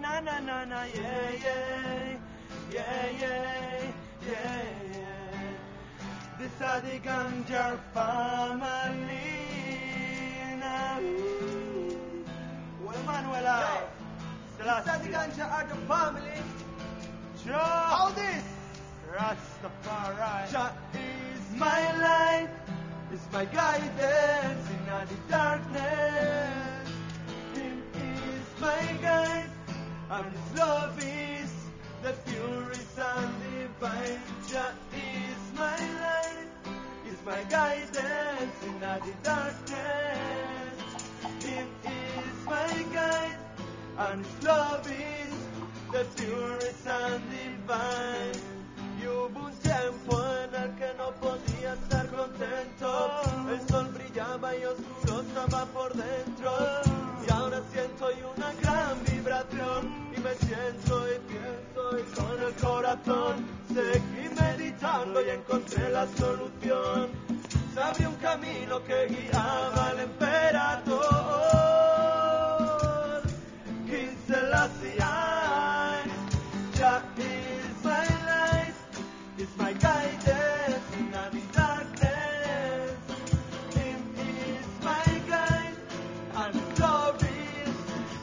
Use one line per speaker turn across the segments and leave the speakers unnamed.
na na na na, yeah, yeah, yeah, yeah, yeah, yeah. This are the Ganja family now. Well, Manuela,
These are the Ganja are the family.
Joe,
How this?
Rastafari.
Jah is my light, is my guidance in the darkness. Him is my guide, and His love is the purest and divine. Jah is my light, is my guidance in the darkness. Him is my guide, and His love is the purest and divine. Y hubo un tiempo en el que no podía estar contento. El sol brillaba y oscuro estaba por dentro. Y ahora siento hoy una gran vibración. Y me siento y pienso y con el corazón seguí meditando y encontré la solución. Se abrió un camino que guiaba al emperador. King Selassie, Jah is my light, is my guidance in the darkness. Him is my guide, and His love is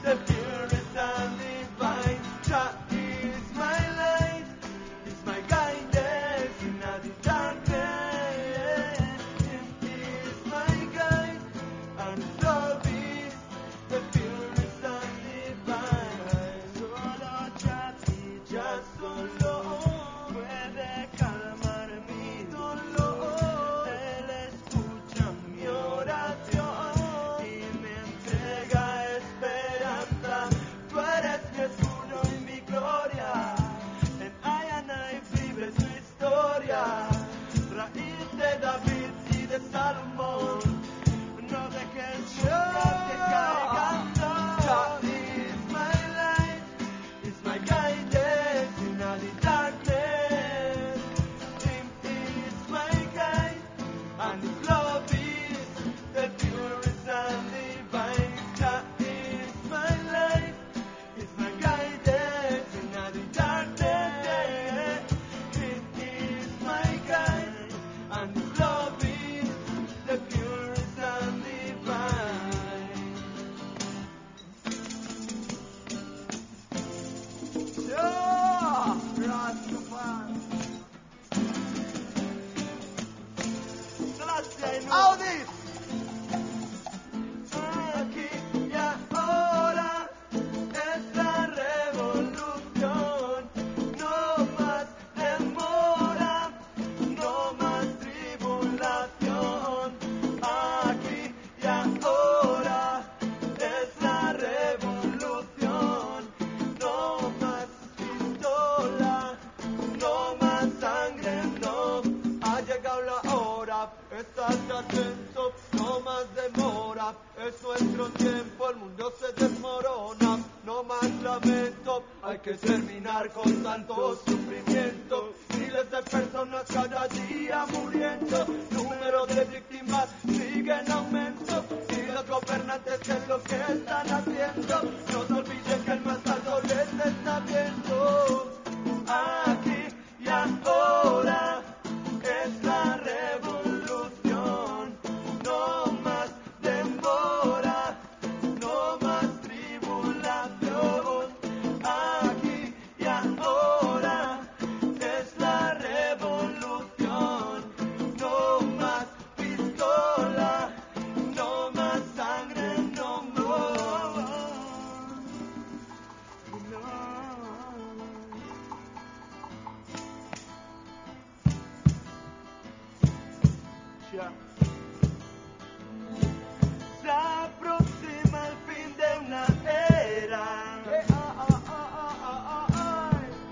the purest and divine. Jah is my light, is my guidance in the darkness. Him is my guide, and His love is the purest and divine.
Solo Jati,
Ya solo
puede calmar mi
dolor.
Él escucha mi
Mi oración
y me entrega
esperanza. Tú eres mi escudo y mi gloria. En I vive su historia. Raíz de David y de Salomón.
no dejes
Que
caiga.
Jah is my light, is my guidance in the darkness. Him is my guide, and His love is the purest and divine. Jah is my light, is my guidance in the darkness. Him is my guide, and His love is the purest and divine.
Yo, Rastafari. Selassie,
How this? Aquí y ahora es la revolución. No más demora, no más tribulación. Aquí y ahora es la revolución. No más pistola, no más sangre, no. Ha llegado la hora, estás atento, no más demora. Es nuestro tiempo, el mundo se desmorona. No más lamento, hay que terminar con tanto sufrimiento. Miles de personas cada día muriendo. Número de víctimas sigue en aumento. Y los gobernantes, ¿qué es lo que están haciendo? No se olviden que el más alto les está viendo. Aquí y ahora es la revolución. No más demora, no más tribulación. Aquí y ahora es la revolución. No más pistola, no más sangre, no more.
Ya. Se aproxima el fin de una era.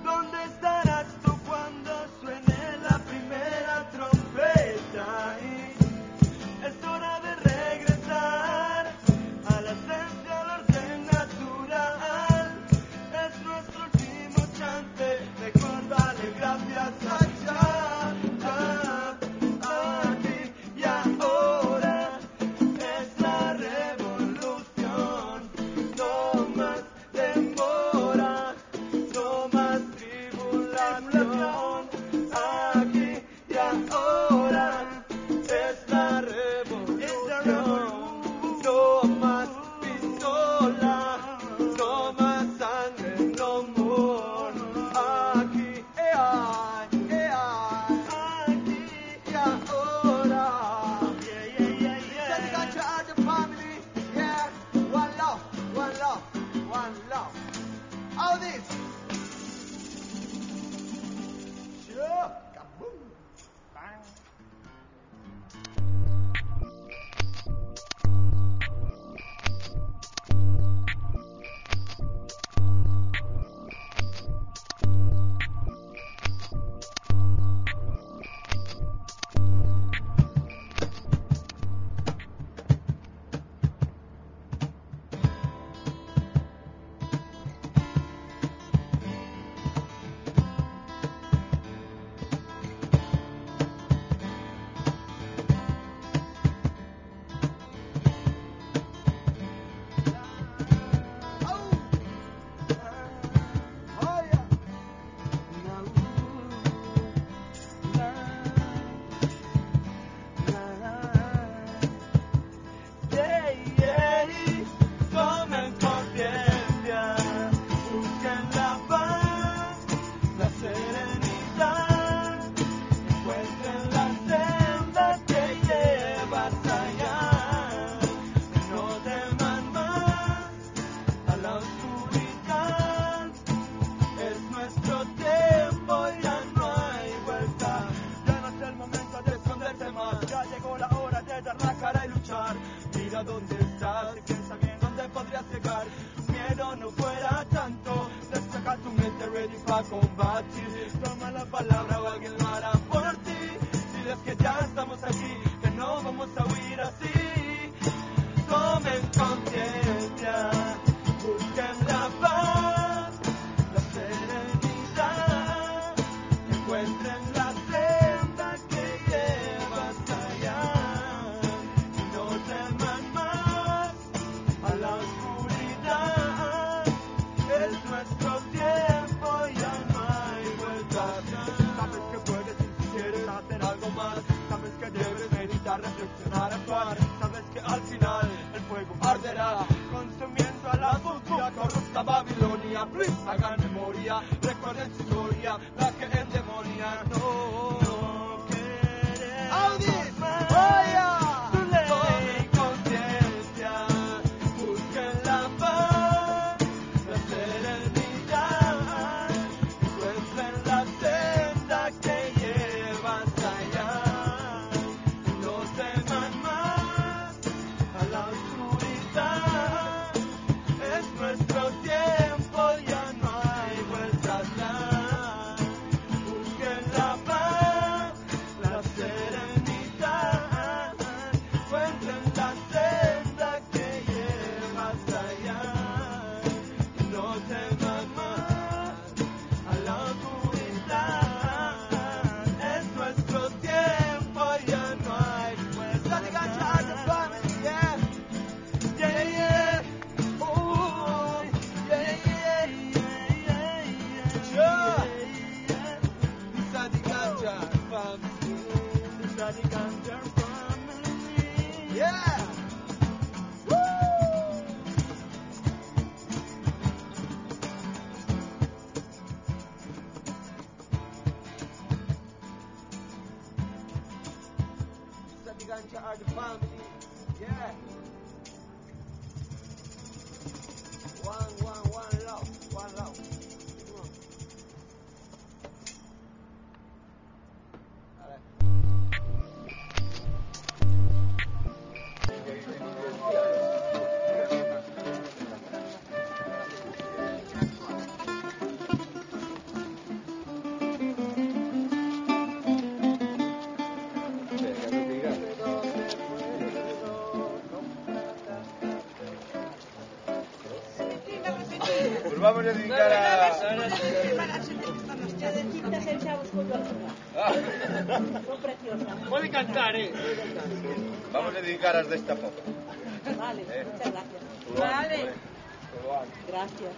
¿Dónde estarás tú cuando suene la primera trompeta? Es hora de regresar a la esencia, al orden natural. Es nuestro último chance. Recuérdale gracias a Jah. Aquí y
va a combatir. Toma la palabra o alguien lo hará por ti. Diles que ya estamos aquí, que no vamos a huir así. Tomen conciencia, busquen la paz, la serenidad, encuentren la senda que lleva hasta allá. Y no teman más a la oscuridad. Es nuestro tiempo, ya no hay vuelta atrás. Sabes que puedes y si quieres hacer algo más. Sabes que debes meditar, reflexionar, actuar. Sabes que al final el fuego arderá, consumiendo a la futura corrupta Babilonia. Please, hagan memoria, recuerden su historia, la que endemonia. No queremos más. Tomen conciencia, busquen la paz, la serenidad, encuentren la senda que lleva hasta allá. No teman más a la oscuridad. Es nuestro tiempo, ya no hay vuelta atrás. Busquen la paz, la serenidad, encuentren la senda que lleva hasta allá. No teman más a la oscuridad. Es nuestro tiempo, ya no hay vuelta atrás. Yeah, yeah. Ooh, yeah, yeah, yeah, yeah. Sure. Daddy Ganja family. Daddy Ganja family. Yeah. Woo. Daddy Ganja are the family. Yeah. One love, one love. Come on. All right.
Pues vamos a dedicar a...
Puede cantar,
Vamos a dedicar a esta foto.
Vale, muchas gracias.
Vale.
Gracias.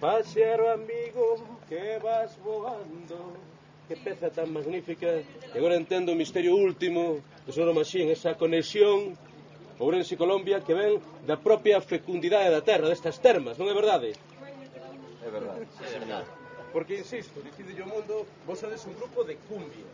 Pasearo amigo que vas voando. Que peza tan magnífica. E agora entendo o misterio último do Sonoro Machín, esa conexión Ourense e Colombia que ven da propia fecundidade da terra, destas termas, non é verdade?
É verdade, señor.
Porque, insisto, dicide o mundo, vos sodes un grupo de cumbia.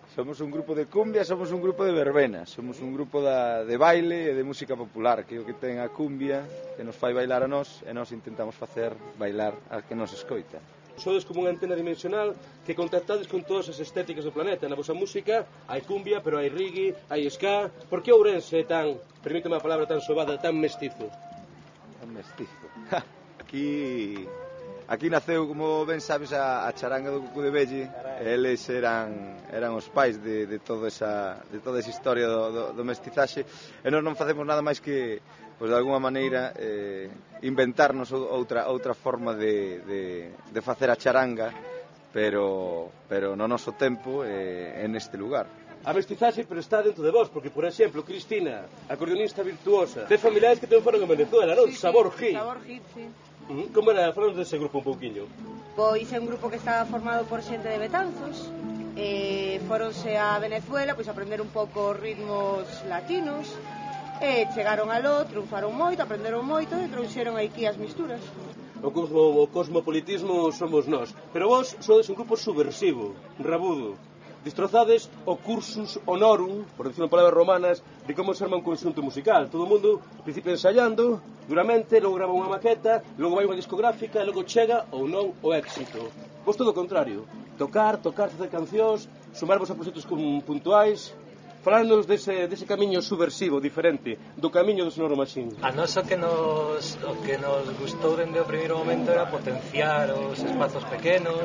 Somos un grupo de cumbia, somos un grupo de verbena, somos un grupo de baile e de música popular, que é o que ten a cumbia, que nos fai bailar a nós, e nós intentamos facer bailar a que nos escoita.
Sodes como unha antena dimensional que contactades con todas as estéticas do planeta. Na vosa música hai cumbia, pero hai reggae, hai ska. Por que Ourense é tan, permíteme a palabra tan sobada, tan mestizo?
Tan mestizo. Aquí naceu, como ben sabes, a charanga do Cuco de Velle. Eles eran os pais de toda esa historia do mestizaxe, e nós non facemos nada máis que, pois, de alguma maneira, inventarnos outra forma de facer a charanga, pero no noso tempo e neste lugar.
A mestizaxe, pero está dentro de vos, porque, por exemplo, Cristina, acordeonista virtuosa, de familiares que ten foron en Venezuela, non?
Sí,
Sabor Hit.
Sabor Hit, sí.
Como era? Falamos dese grupo un pouquiño.
Pois é un grupo que estaba formado por xente de Betanzos. Foronse a Venezuela, pois a aprender un pouco os ritmos latinos. E chegaron aló, triunfaron moito, aprenderon moito e trouxeron aquí as misturas.
O cosmopolitismo somos nós. Pero vos sodes un grupo subversivo, rabudo. Destrozades o cursus honorum, por decirlo en palabras romanas, de como se arma un conxunto musical. Todo o mundo principia ensayando, duramente, logo grava unha maqueta, logo vai unha discográfica, logo chega ou non o éxito. Vos todo o contrario. Tocar, facer cancións, sumarvos a proxectos puntuais. Falarnos dese camiño subversivo, diferente, do camiño do Sonoro Machín.
A nós o que nos gustou dende o primeiro momento era potenciar os espazos pequenos,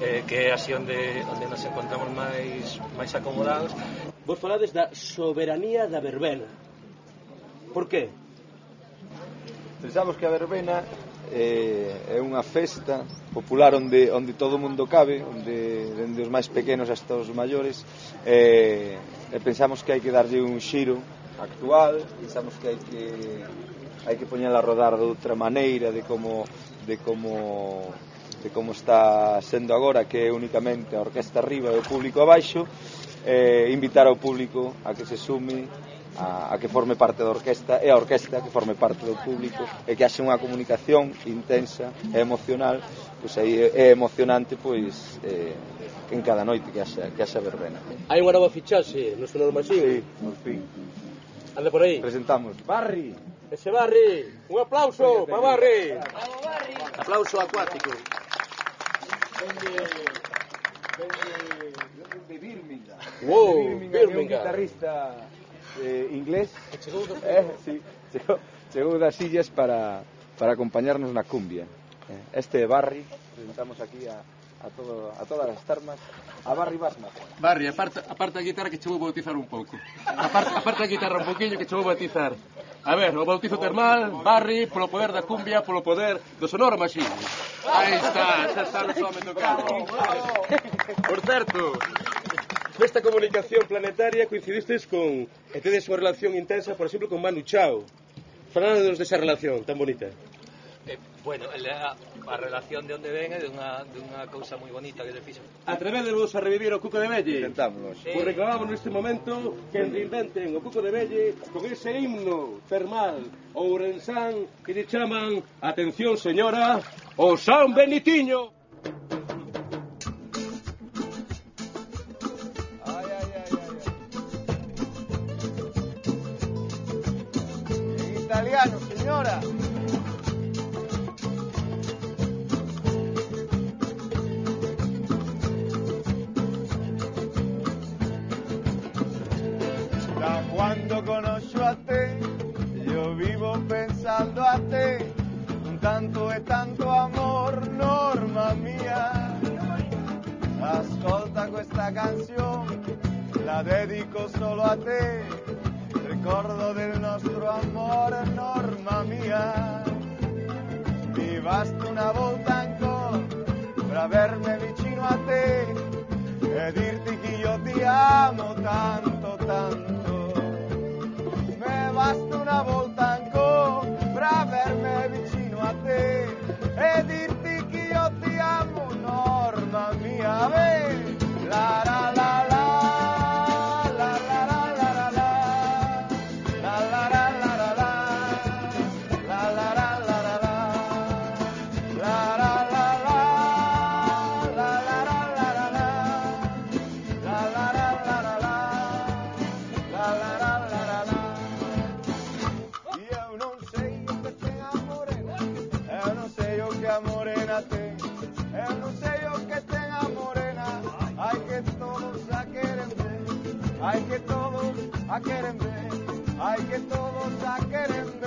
que é así onde nos encontramos máis acomodados.
Vos falades da soberanía da verbena. Por qué?
Pensamos que a verbena é unha festa popular onde todo o mundo cabe, dende os máis pequenos hasta os maiores, e pensamos que hai que darlle un xiro actual, pensamos que hai que poñela a rodar de outra maneira de como está sendo agora, que é únicamente a orquesta arriba e o público abaixo, invitar ao público a que se sume, a que forme parte da orquesta, e a orquesta que forme parte do público, e que haxe unha comunicación intensa e emocional. Pois aí é emocionante, pois, en cada noite que haxa verbena.
Hai unha nova fichaxe no Sonoro Machín.
Sí, por fin.
Anda por aí.
Presentamos Barry.
Ese Barry, un aplauso para Barry. Aplauso acuático.
De Birmingham.
Wow,
Birmingham. Un guitarrista inglés. Sí, chegou das illas para acompañarnos na cumbia. Este é Barry, presentamos aquí a todas as termas, a Barry Basma.
Barry, aparta a guitarra que che vou bautizar un pouco. Aparta a guitarra un pouquiño que che vou bautizar. A ver, o bautizo termal, Barry, polo poder da cumbia, polo poder do Sonoro Machín. Aí está, xa está o home tocando. Por certo, nesta comunicación planetaria coincidistes con, e tedes unha relación intensa, por exemplo, con Manu Chao. Falándonos desa relación tan bonita.
Bueno, a relación de onde ven é dunha cousa moi bonita que se fixo.
Atrevédevos a revivir o Cuco de Velle.
Intentámonos.
Pois reclamamos neste momento que reinventen o Cuco de Velle con ese himno termal ourensán que lle chaman, atención señora, o San Benitiño.
En italiano, señora. Da quando conosco a te, io vivo pensando a te, con tanto e tanto amor, norma mia. Ascolta questa canzone, la dedico solo a te, ricordo del nostro amore, norma mia. Mi basta una volta ancora per avermi vicino a te e dirti che io ti amo tanto, tanto. Mi basta una volta ancora per avermi vicino a te e dirti que yo te amo, Norma mía, ve. La la la la, la la la la la la, la la la la la la, la la la la la la, la la la la, la la la la la la, la la la la la la, la la la la la la. E eu não sei o que tem a morena, eu não sei o que a morena tem, eu não sei o que tem a morena. Ai que todos a queren ver, ai que todos a queren ver, ai que todos a queren ver.